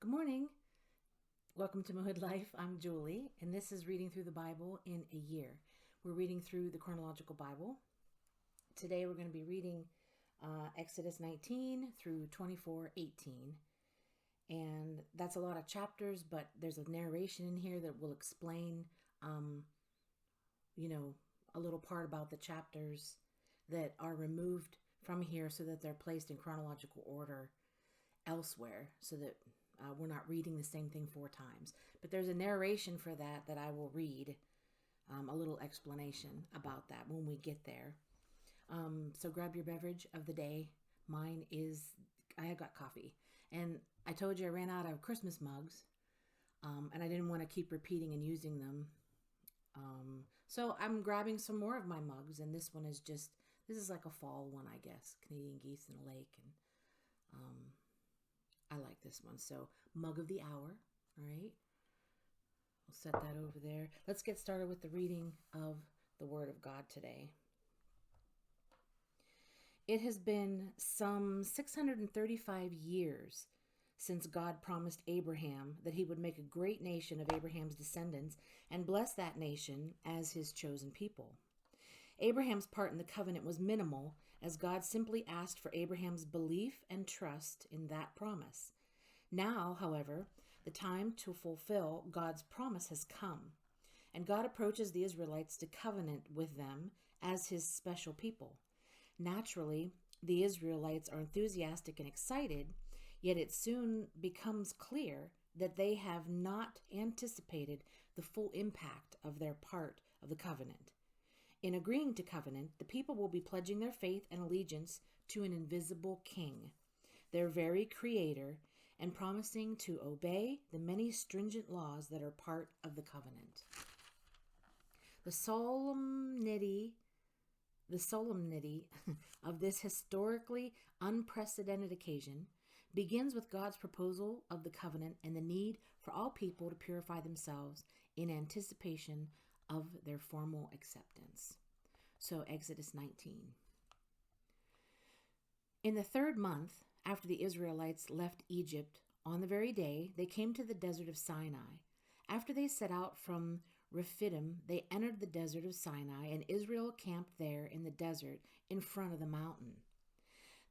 Good morning. Welcome to Mood Life. I'm Julie, and this is Reading Through the Bible in a Year. We're reading through the Chronological Bible. Today we're going to be reading Exodus 19 through 24:18. And that's a lot of chapters, but there's a narration in here that will explain, a little part about the chapters that are removed from here so that they're placed in chronological order elsewhere so that we're not reading the same thing 4 times. But there's a narration for that I will read, a little explanation about that when we get there. So grab your beverage of the day. Mine is, I got coffee. And I told you I ran out of Christmas mugs, and I didn't want to keep repeating and using them. So I'm grabbing some more of my mugs, and this one is this is like a fall one, I guess. Canadian geese in a lake, and I like this one. So mug of the hour, all right? We'll set that over there. Let's get started with the reading of the Word of God today. It has been some 635 years since God promised Abraham that he would make a great nation of Abraham's descendants and bless that nation as his chosen people. Abraham's part in the covenant was minimal, as God simply asked for Abraham's belief and trust in that promise. Now, however, the time to fulfill God's promise has come, and God approaches the Israelites to covenant with them as his special people. Naturally, the Israelites are enthusiastic and excited, yet it soon becomes clear that they have not anticipated the full impact of their part of the covenant. In agreeing to covenant, the people will be pledging their faith and allegiance to an invisible king, their very creator, and promising to obey the many stringent laws that are part of the covenant. The solemnity of this historically unprecedented occasion begins with God's proposal of the covenant and the need for all people to purify themselves in anticipation of their formal acceptance. So Exodus 19. In the 3rd month after the Israelites left Egypt, on the very day they came to the desert of Sinai. After they set out from Rephidim, they entered the desert of Sinai, and Israel camped there in the desert in front of the mountain.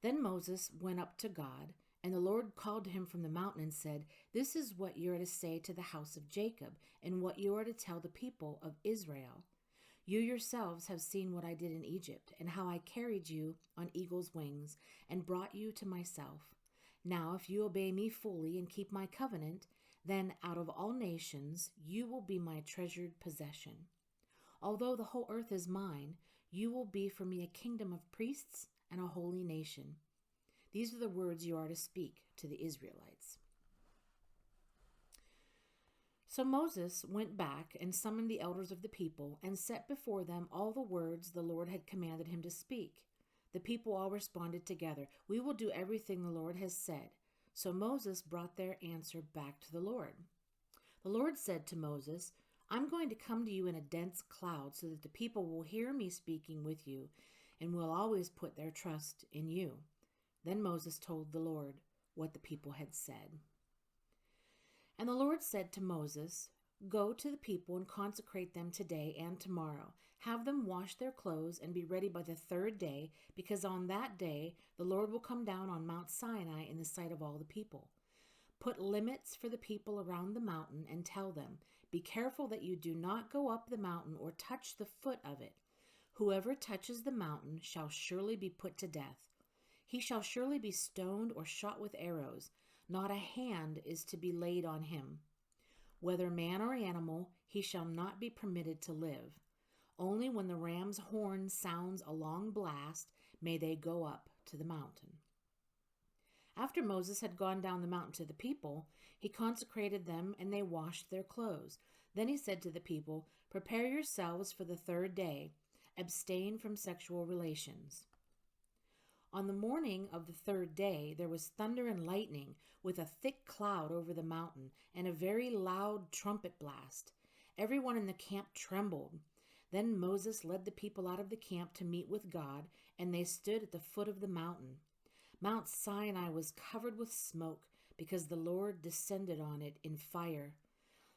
Then Moses went up to God, and the Lord called to him from the mountain and said, "This is what you are to say to the house of Jacob, and what you are to tell the people of Israel. You yourselves have seen what I did in Egypt, and how I carried you on eagle's wings and brought you to myself. Now, if you obey me fully and keep my covenant, then out of all nations you will be my treasured possession. Although the whole earth is mine, you will be for me a kingdom of priests and a holy nation. These are the words you are to speak to the Israelites." So Moses went back and summoned the elders of the people and set before them all the words the Lord had commanded him to speak. The people all responded together, "We will do everything the Lord has said." So Moses brought their answer back to the Lord. The Lord said to Moses, "I'm going to come to you in a dense cloud so that the people will hear me speaking with you and will always put their trust in you." Then Moses told the Lord what the people had said. And the Lord said to Moses, "Go to the people and consecrate them today and tomorrow. Have them wash their clothes and be ready by the 3rd day, because on that day the Lord will come down on Mount Sinai in the sight of all the people. Put limits for the people around the mountain and tell them, 'Be careful that you do not go up the mountain or touch the foot of it. Whoever touches the mountain shall surely be put to death. He shall surely be stoned or shot with arrows. Not a hand is to be laid on him. Whether man or animal, he shall not be permitted to live. Only when the ram's horn sounds a long blast may they go up to the mountain." After Moses had gone down the mountain to the people, he consecrated them and they washed their clothes. Then he said to the people, "Prepare yourselves for the 3rd day. Abstain from sexual relations." On the morning of the 3rd day, there was thunder and lightning with a thick cloud over the mountain and a very loud trumpet blast. Everyone in the camp trembled. Then Moses led the people out of the camp to meet with God, and they stood at the foot of the mountain. Mount Sinai was covered with smoke, because the Lord descended on it in fire.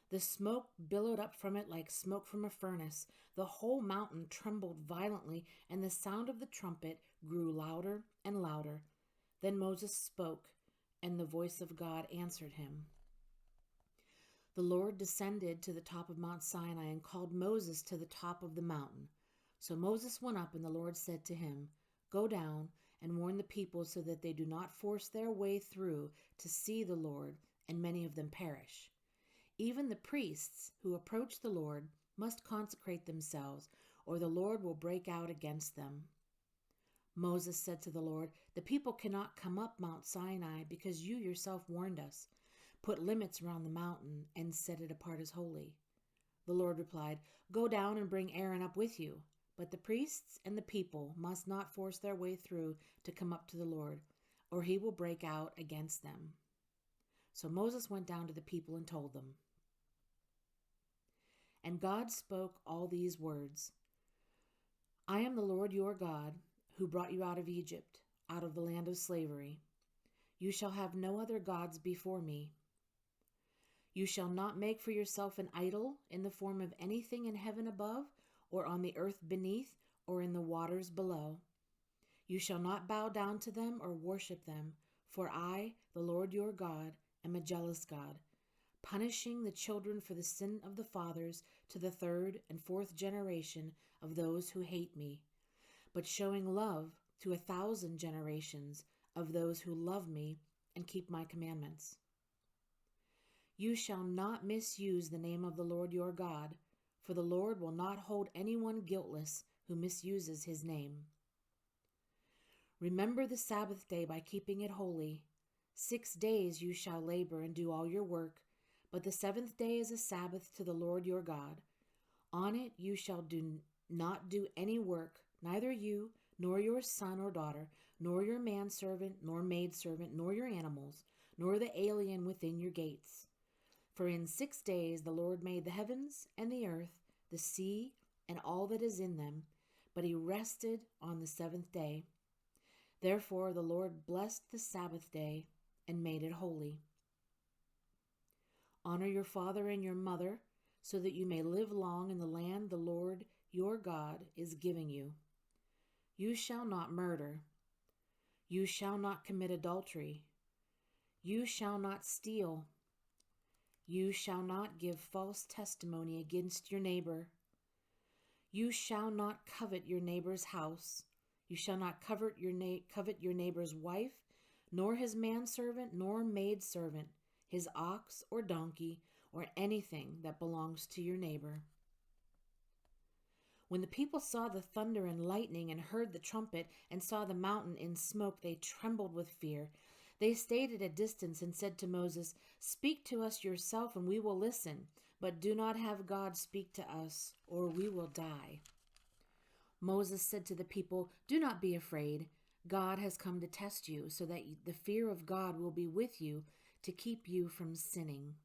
The smoke billowed up from it like smoke from a furnace. The whole mountain trembled violently, and the sound of the trumpet grew louder and louder. Then Moses spoke, and the voice of God answered him. The Lord descended to the top of Mount Sinai and called Moses to the top of the mountain. So Moses went up, and the Lord said to him, "Go down and warn the people so that they do not force their way through to see the Lord, and many of them perish. Even the priests who approach the Lord must consecrate themselves, or the Lord will break out against them." Moses said to the Lord, "The people cannot come up Mount Sinai because you yourself warned us. Put limits around the mountain and set it apart as holy." The Lord replied, "Go down and bring Aaron up with you. But the priests and the people must not force their way through to come up to the Lord, or he will break out against them." So Moses went down to the people and told them. And God spoke all these words: "I am the Lord your God, who brought you out of Egypt, out of the land of slavery. You shall have no other gods before me. You shall not make for yourself an idol in the form of anything in heaven above, or on the earth beneath, or in the waters below. You shall not bow down to them or worship them, for I, the Lord your God, am a jealous God, punishing the children for the sin of the fathers to the third and fourth generation of those who hate me, but showing love to 1,000 generations of those who love me and keep my commandments. You shall not misuse the name of the Lord your God, for the Lord will not hold anyone guiltless who misuses his name. Remember the Sabbath day by keeping it holy. 6 days you shall labor and do all your work, but the seventh day is a Sabbath to the Lord your God. On it you shall not do any work, neither you, nor your son or daughter, nor your manservant, nor maidservant, nor your animals, nor the alien within your gates. For in 6 days the Lord made the heavens and the earth, the sea, and all that is in them, but he rested on the seventh day. Therefore the Lord blessed the Sabbath day and made it holy. Honor your father and your mother, so that you may live long in the land the Lord your God is giving you. You shall not murder. You shall not commit adultery. You shall not steal. You shall not give false testimony against your neighbor. You shall not covet your neighbor's house. You shall not covet your neighbor's wife, nor his manservant, nor maidservant, his ox or donkey, or anything that belongs to your neighbor. When the people saw the thunder and lightning and heard the trumpet and saw the mountain in smoke, they trembled with fear. They stayed at a distance and said to Moses, "Speak to us yourself and we will listen, but do not have God speak to us, or we will die." Moses said to the people, "Do not be afraid. God has come to test you, so that the fear of God will be with you to keep you from sinning."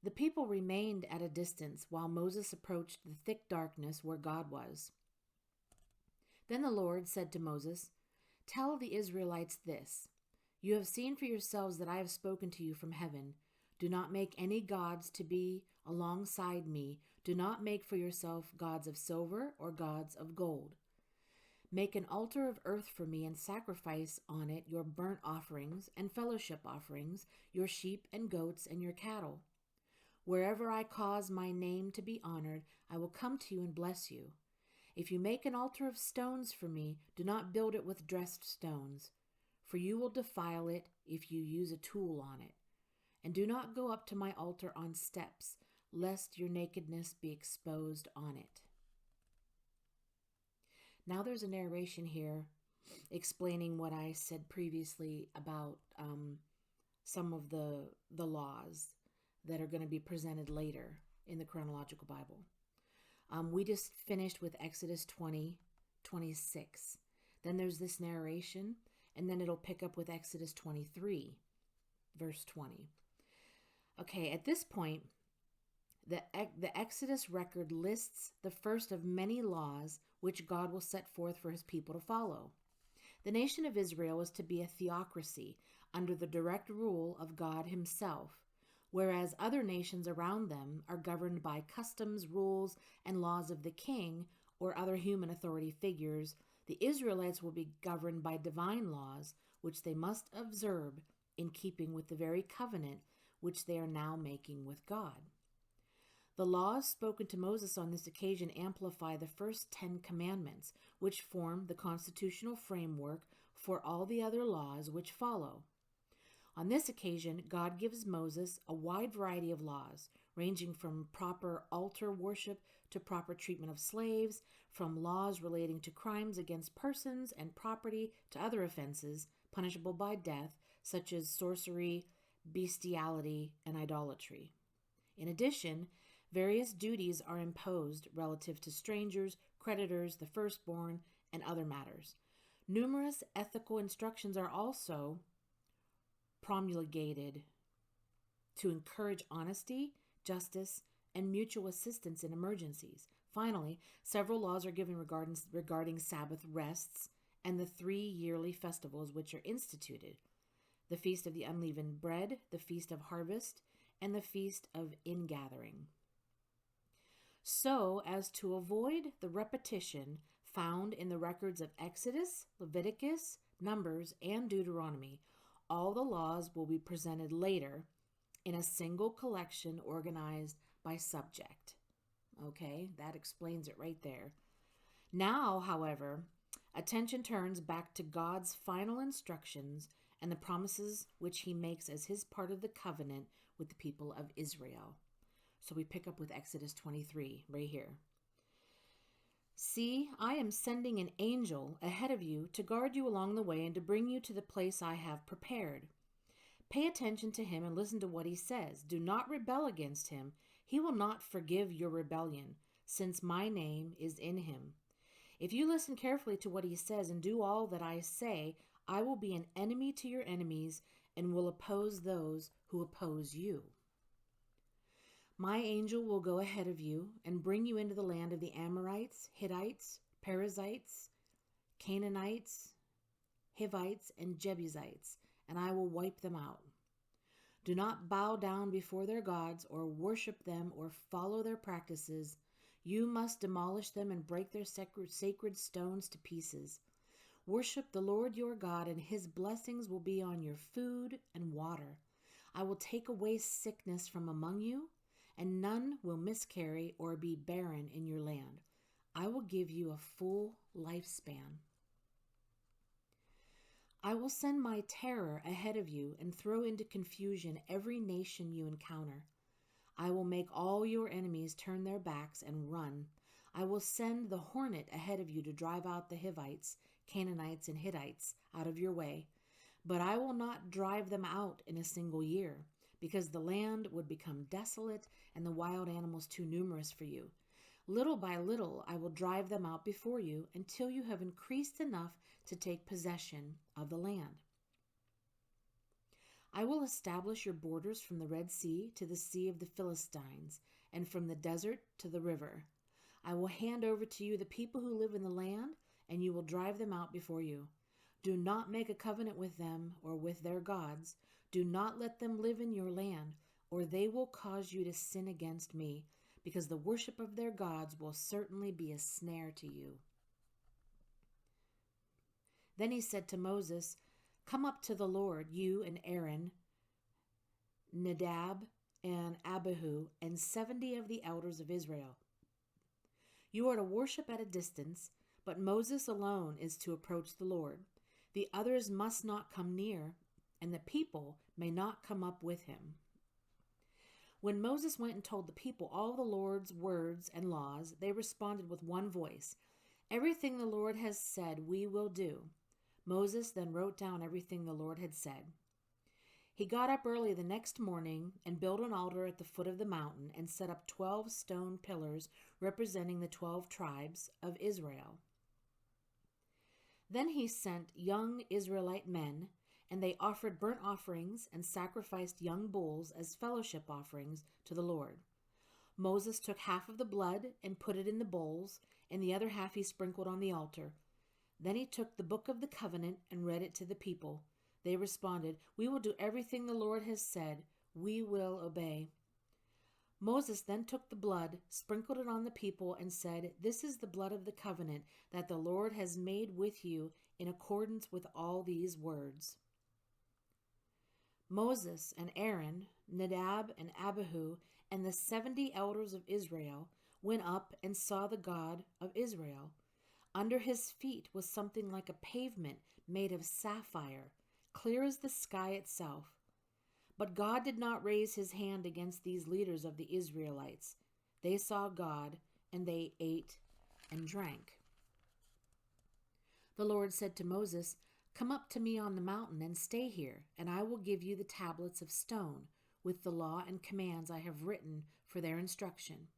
The people remained at a distance while Moses approached the thick darkness where God was. Then the Lord said to Moses, "Tell the Israelites this: You have seen for yourselves that I have spoken to you from heaven. Do not make any gods to be alongside me. Do not make for yourself gods of silver or gods of gold. Make an altar of earth for me and sacrifice on it your burnt offerings and fellowship offerings, your sheep and goats and your cattle. Wherever I cause my name to be honored, I will come to you and bless you. If you make an altar of stones for me, do not build it with dressed stones, for you will defile it if you use a tool on it. And do not go up to my altar on steps, lest your nakedness be exposed on it." Now there's a narration here explaining what I said previously about some of the laws that are going to be presented later in the Chronological Bible. We just finished with Exodus 20:26. Then there's this narration, and then it'll pick up with Exodus 23, verse 20. Okay, at this point, the Exodus record lists the first of many laws which God will set forth for his people to follow. The nation of Israel is to be a theocracy, under the direct rule of God Himself, whereas other nations around them are governed by customs, rules, and laws of the king or other human authority figures. The Israelites will be governed by divine laws, which they must observe in keeping with the very covenant which they are now making with God. The laws spoken to Moses on this occasion amplify the first 10 commandments, which form the constitutional framework for all the other laws which follow. On this occasion, God gives Moses a wide variety of laws, ranging from proper altar worship to proper treatment of slaves, from laws relating to crimes against persons and property to other offenses punishable by death, such as sorcery, bestiality, and idolatry. In addition, various duties are imposed relative to strangers, creditors, the firstborn, and other matters. Numerous ethical instructions are also promulgated to encourage honesty, justice, and mutual assistance in emergencies. Finally, several laws are given regarding Sabbath rests and the 3 yearly festivals which are instituted: the Feast of the Unleavened Bread, the Feast of Harvest, and the Feast of Ingathering, so as to avoid the repetition found in the records of Exodus, Leviticus, Numbers, and Deuteronomy. All the laws will be presented later in a single collection organized by subject. Okay, that explains it right there. Now, however, attention turns back to God's final instructions and the promises which He makes as His part of the covenant with the people of Israel. So we pick up with Exodus 23 right here. See, I am sending an angel ahead of you to guard you along the way and to bring you to the place I have prepared. Pay attention to him and listen to what he says. Do not rebel against him. He will not forgive your rebellion, since my name is in him. If you listen carefully to what he says and do all that I say, I will be an enemy to your enemies and will oppose those who oppose you. My angel will go ahead of you and bring you into the land of the Amorites, Hittites, Perizzites, Canaanites, Hivites, and Jebusites, and I will wipe them out. Do not bow down before their gods or worship them or follow their practices. You must demolish them and break their sacred stones to pieces. Worship the Lord your God, and his blessings will be on your food and water. I will take away sickness from among you, and none will miscarry or be barren in your land. I will give you a full lifespan. I will send my terror ahead of you and throw into confusion every nation you encounter. I will make all your enemies turn their backs and run. I will send the hornet ahead of you to drive out the Hivites, Canaanites, and Hittites out of your way. But I will not drive them out in a single year, because the land would become desolate and the wild animals too numerous for you. Little by little I will drive them out before you until you have increased enough to take possession of the land. I will establish your borders from the Red Sea to the Sea of the Philistines, and from the desert to the river. I will hand over to you the people who live in the land, and you will drive them out before you. Do not make a covenant with them or with their gods. Do not let them live in your land, or they will cause you to sin against me, because the worship of their gods will certainly be a snare to you. Then he said to Moses, Come up to the Lord, you and Aaron, Nadab and Abihu, and 70 of the elders of Israel. You are to worship at a distance, but Moses alone is to approach the Lord. The others must not come near, and the people may not come up with him. When Moses went and told the people all the Lord's words and laws, they responded with one voice, Everything the Lord has said we will do. Moses then wrote down everything the Lord had said. He got up early the next morning and built an altar at the foot of the mountain and set up 12 stone pillars representing the 12 tribes of Israel. Then he sent young Israelite men, and they offered burnt offerings and sacrificed young bulls as fellowship offerings to the Lord. Moses took half of the blood and put it in the bowls, and the other half he sprinkled on the altar. Then he took the book of the covenant and read it to the people. They responded, "We will do everything the Lord has said. We will obey." Moses then took the blood, sprinkled it on the people, and said, "This is the blood of the covenant that the Lord has made with you in accordance with all these words." Moses and Aaron, Nadab and Abihu, and the 70 elders of Israel went up and saw the God of Israel. Under his feet was something like a pavement made of sapphire, clear as the sky itself. But God did not raise his hand against these leaders of the Israelites. They saw God, and they ate and drank. The Lord said to Moses, "Come up to me on the mountain and stay here, and I will give you the tablets of stone with the law and commands I have written for their instruction."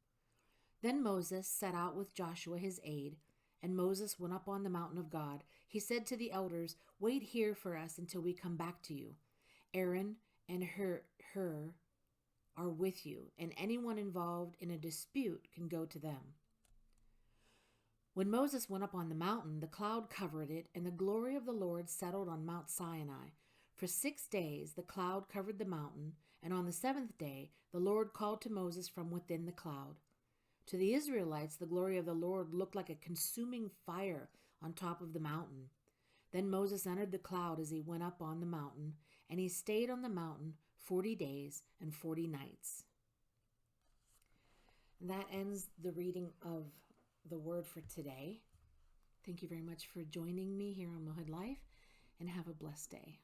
Then Moses set out with Joshua his aide, and Moses went up on the mountain of God. He said to the elders, "Wait here for us until we come back to you. Aaron and Hur are with you, and anyone involved in a dispute can go to them." When Moses went up on the mountain, the cloud covered it, and the glory of the Lord settled on Mount Sinai. For 6 days the cloud covered the mountain, and on the 7th day the Lord called to Moses from within the cloud. To the Israelites, the glory of the Lord looked like a consuming fire on top of the mountain. Then Moses entered the cloud as he went up on the mountain, and he stayed on the mountain 40 days and 40 nights. And that ends the reading of the word for today. Thank you very much for joining me here on Mohed Life, and have a blessed day.